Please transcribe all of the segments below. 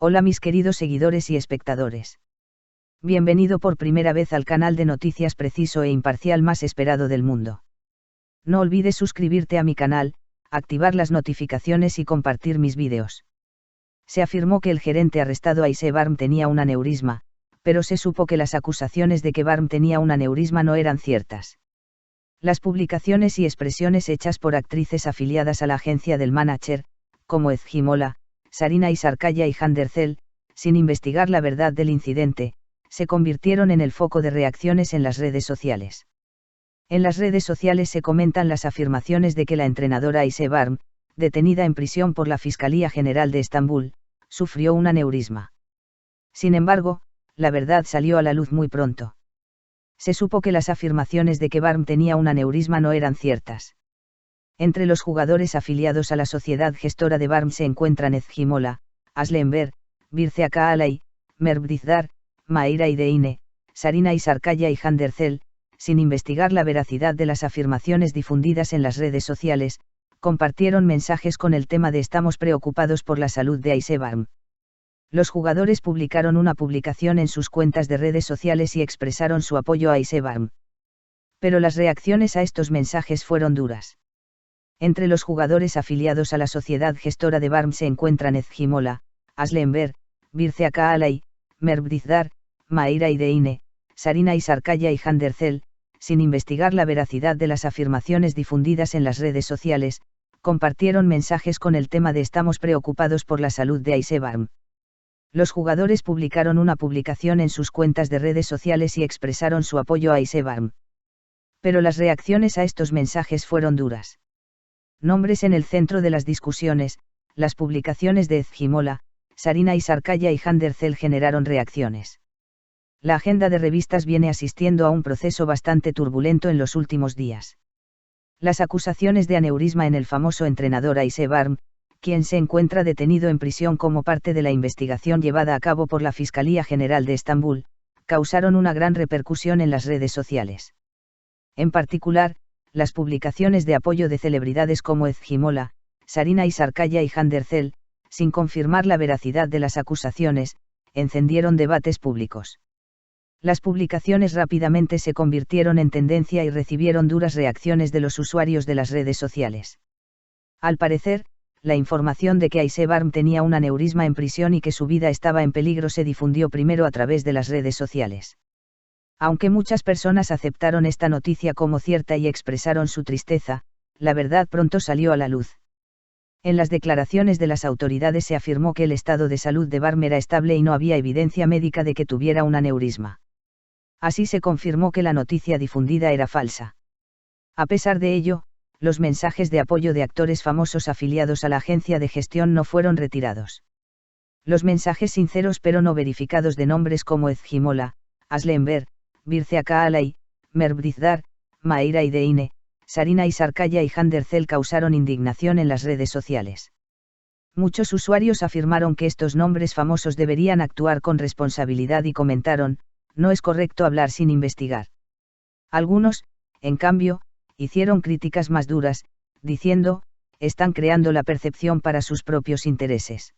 Hola mis queridos seguidores y espectadores. Bienvenido por primera vez al canal de noticias preciso e imparcial más esperado del mundo. No olvides suscribirte a mi canal, activar las notificaciones y compartir mis vídeos. Se afirmó que el gerente arrestado Ayse Barm tenía un aneurisma, pero se supo que las acusaciones de que Barm tenía un aneurisma no eran ciertas. Las publicaciones y expresiones hechas por actrices afiliadas a la agencia del manager, como Ezgi Mola, Sarina Sarkaya y Handercel, sin investigar la verdad del incidente, se convirtieron en el foco de reacciones en las redes sociales. En las redes sociales se comentan las afirmaciones de que la entrenadora Ayse Barm, detenida en prisión por la Fiscalía General de Estambul, sufrió un aneurisma. Sin embargo, la verdad salió a la luz muy pronto. Se supo que las afirmaciones de que Barm tenía un aneurisma no eran ciertas. Entre los jugadores afiliados a la sociedad gestora de Barm se encuentran Ezgi Mola, Asli Enver, Birce Akaalay, Merve Dizdar, Maira Ideine, Sarina Sarkaya y Handercel, sin investigar la veracidad de las afirmaciones difundidas en las redes sociales, compartieron mensajes con el tema de "Estamos preocupados por la salud de Ayse Barm". Los jugadores publicaron una publicación en sus cuentas de redes sociales y expresaron su apoyo a Ayse Barm. Pero las reacciones a estos mensajes fueron duras. Entre los jugadores afiliados a la sociedad gestora de Barm se encuentran Ezgi Mola, Asli Enver, Birce Akaalay, Merve Dizdar, Maira Ideine, Sarina Sarkaya y Handercel, sin investigar la veracidad de las afirmaciones difundidas en las redes sociales, compartieron mensajes con el tema de "Estamos preocupados por la salud de Ayse Barm". Los jugadores publicaron una publicación en sus cuentas de redes sociales y expresaron su apoyo a Ayse Barm. Pero las reacciones a estos mensajes fueron duras. Nombres en el centro de las discusiones, las publicaciones de Ezgi Mola, Sarina Sarkaya y Handercel generaron reacciones. La agenda de revistas viene asistiendo a un proceso bastante turbulento en los últimos días. Las acusaciones de aneurisma en el famoso entrenador Ayse Barm, quien se encuentra detenido en prisión como parte de la investigación llevada a cabo por la Fiscalía General de Estambul, causaron una gran repercusión en las redes sociales. En particular, las publicaciones de apoyo de celebridades como Ezgi Mola, Sarina Sarkaya y Handercel, sin confirmar la veracidad de las acusaciones, encendieron debates públicos. Las publicaciones rápidamente se convirtieron en tendencia y recibieron duras reacciones de los usuarios de las redes sociales. Al parecer, la información de que Ayse Barm tenía un aneurisma en prisión y que su vida estaba en peligro se difundió primero a través de las redes sociales. Aunque muchas personas aceptaron esta noticia como cierta y expresaron su tristeza, la verdad pronto salió a la luz. En las declaraciones de las autoridades se afirmó que el estado de salud de Barm era estable y no había evidencia médica de que tuviera un aneurisma. Así se confirmó que la noticia difundida era falsa. A pesar de ello, los mensajes de apoyo de actores famosos afiliados a la agencia de gestión no fueron retirados. Los mensajes sinceros pero no verificados de nombres como Ezgi Mola, Asli Enver, Birce Akaalay, Merve Dizdar, Maira Ideine, Sarina Sarkaya y Handercel causaron indignación en las redes sociales. Muchos usuarios afirmaron que estos nombres famosos deberían actuar con responsabilidad y comentaron: "No es correcto hablar sin investigar". Algunos, en cambio, hicieron críticas más duras, diciendo: "Están creando la percepción para sus propios intereses".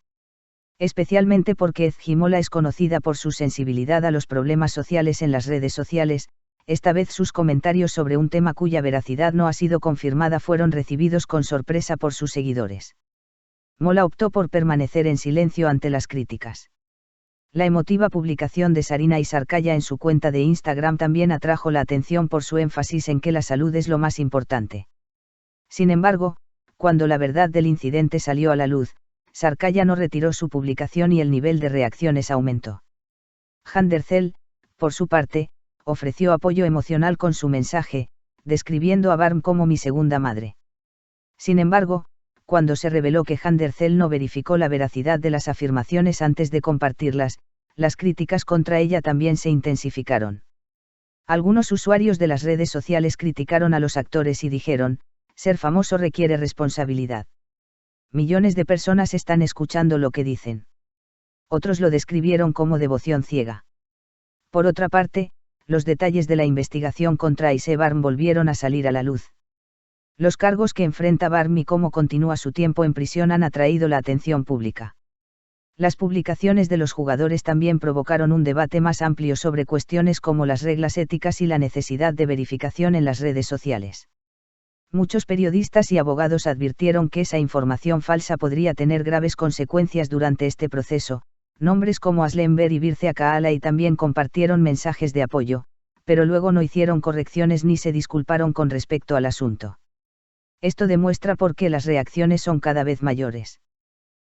Especialmente porque Ezgi Mola es conocida por su sensibilidad a los problemas sociales en las redes sociales, esta vez sus comentarios sobre un tema cuya veracidad no ha sido confirmada fueron recibidos con sorpresa por sus seguidores. Mola optó por permanecer en silencio ante las críticas. La emotiva publicación de Sarina Sarkaya en su cuenta de Instagram también atrajo la atención por su énfasis en que la salud es lo más importante. Sin embargo, cuando la verdad del incidente salió a la luz, Sarkaya no retiró su publicación y el nivel de reacciones aumentó. Handercel, por su parte, ofreció apoyo emocional con su mensaje, describiendo a Barm como "mi segunda madre". Sin embargo, cuando se reveló que Handercel no verificó la veracidad de las afirmaciones antes de compartirlas, las críticas contra ella también se intensificaron. Algunos usuarios de las redes sociales criticaron a los actores y dijeron: "Ser famoso requiere responsabilidad. Millones de personas están escuchando lo que dicen". Otros lo describieron como devoción ciega. Por otra parte, los detalles de la investigación contra Ayse Barm volvieron a salir a la luz. Los cargos que enfrenta Barm y cómo continúa su tiempo en prisión han atraído la atención pública. Las publicaciones de los jugadores también provocaron un debate más amplio sobre cuestiones como las reglas éticas y la necesidad de verificación en las redes sociales. Muchos periodistas y abogados advirtieron que esa información falsa podría tener graves consecuencias durante este proceso. Nombres como Aslem Ber y Birce Akaala y también compartieron mensajes de apoyo, pero luego no hicieron correcciones ni se disculparon con respecto al asunto. Esto demuestra por qué las reacciones son cada vez mayores.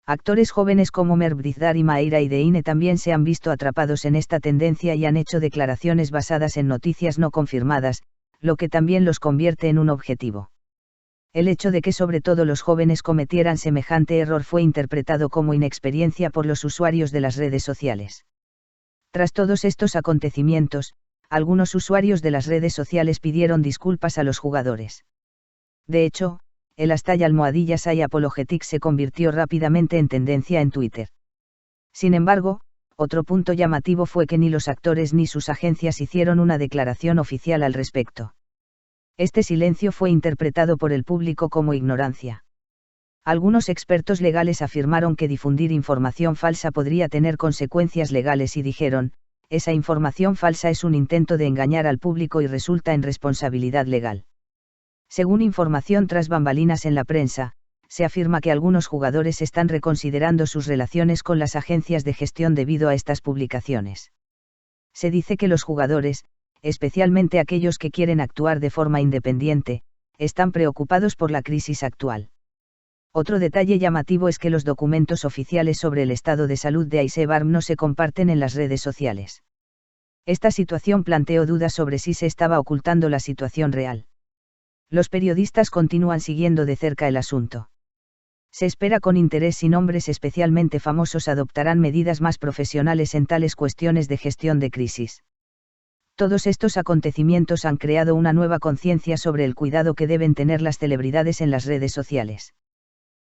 Actores jóvenes como Mer Brizdar y Maïra Ideine también se han visto atrapados en esta tendencia y han hecho declaraciones basadas en noticias no confirmadas, lo que también los convierte en un objetivo. El hecho de que sobre todo los jóvenes cometieran semejante error fue interpretado como inexperiencia por los usuarios de las redes sociales. Tras todos estos acontecimientos, algunos usuarios de las redes sociales pidieron disculpas a los jugadores. De hecho, el #Say Apologetics se convirtió rápidamente en tendencia en Twitter. Sin embargo, otro punto llamativo fue que ni los actores ni sus agencias hicieron una declaración oficial al respecto. Este silencio fue interpretado por el público como ignorancia. Algunos expertos legales afirmaron que difundir información falsa podría tener consecuencias legales y dijeron, esa información falsa es un intento de engañar al público y resulta en responsabilidad legal. Según información tras bambalinas en la prensa, se afirma que algunos jugadores están reconsiderando sus relaciones con las agencias de gestión debido a estas publicaciones. Se dice que los jugadores, especialmente aquellos que quieren actuar de forma independiente, están preocupados por la crisis actual. Otro detalle llamativo es que los documentos oficiales sobre el estado de salud de Ayse Barm no se comparten en las redes sociales. Esta situación planteó dudas sobre si se estaba ocultando la situación real. Los periodistas continúan siguiendo de cerca el asunto. Se espera con interés si nombres especialmente famosos adoptarán medidas más profesionales en tales cuestiones de gestión de crisis. Todos estos acontecimientos han creado una nueva conciencia sobre el cuidado que deben tener las celebridades en las redes sociales.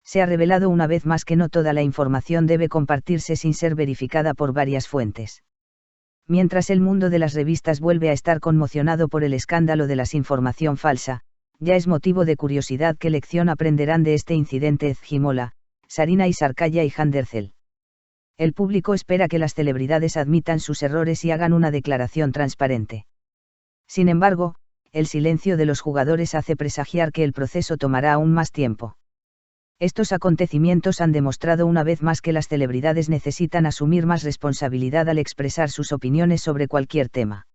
Se ha revelado una vez más que no toda la información debe compartirse sin ser verificada por varias fuentes. Mientras el mundo de las revistas vuelve a estar conmocionado por el escándalo de la información falsa, ya es motivo de curiosidad qué lección aprenderán de este incidente Ezgimola, Sarina y Sarkaya y Handercel. El público espera que las celebridades admitan sus errores y hagan una declaración transparente. Sin embargo, el silencio de los jugadores hace presagiar que el proceso tomará aún más tiempo. Estos acontecimientos han demostrado una vez más que las celebridades necesitan asumir más responsabilidad al expresar sus opiniones sobre cualquier tema.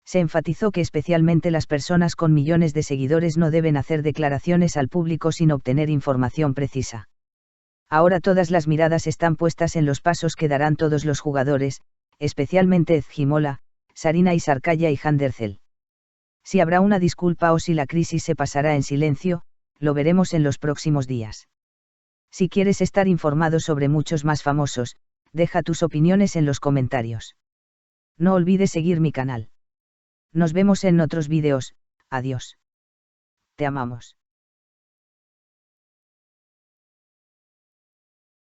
Se enfatizó que especialmente las personas con millones de seguidores no deben hacer declaraciones al público sin obtener información precisa. Ahora todas las miradas están puestas en los pasos que darán todos los jugadores, especialmente Ezgimola, Sarina y Sarkaya y Handercel. Si habrá una disculpa o si la crisis se pasará en silencio, lo veremos en los próximos días. Si quieres estar informado sobre muchos más famosos, deja tus opiniones en los comentarios. No olvides seguir mi canal. Nos vemos en otros vídeos, adiós. Te amamos.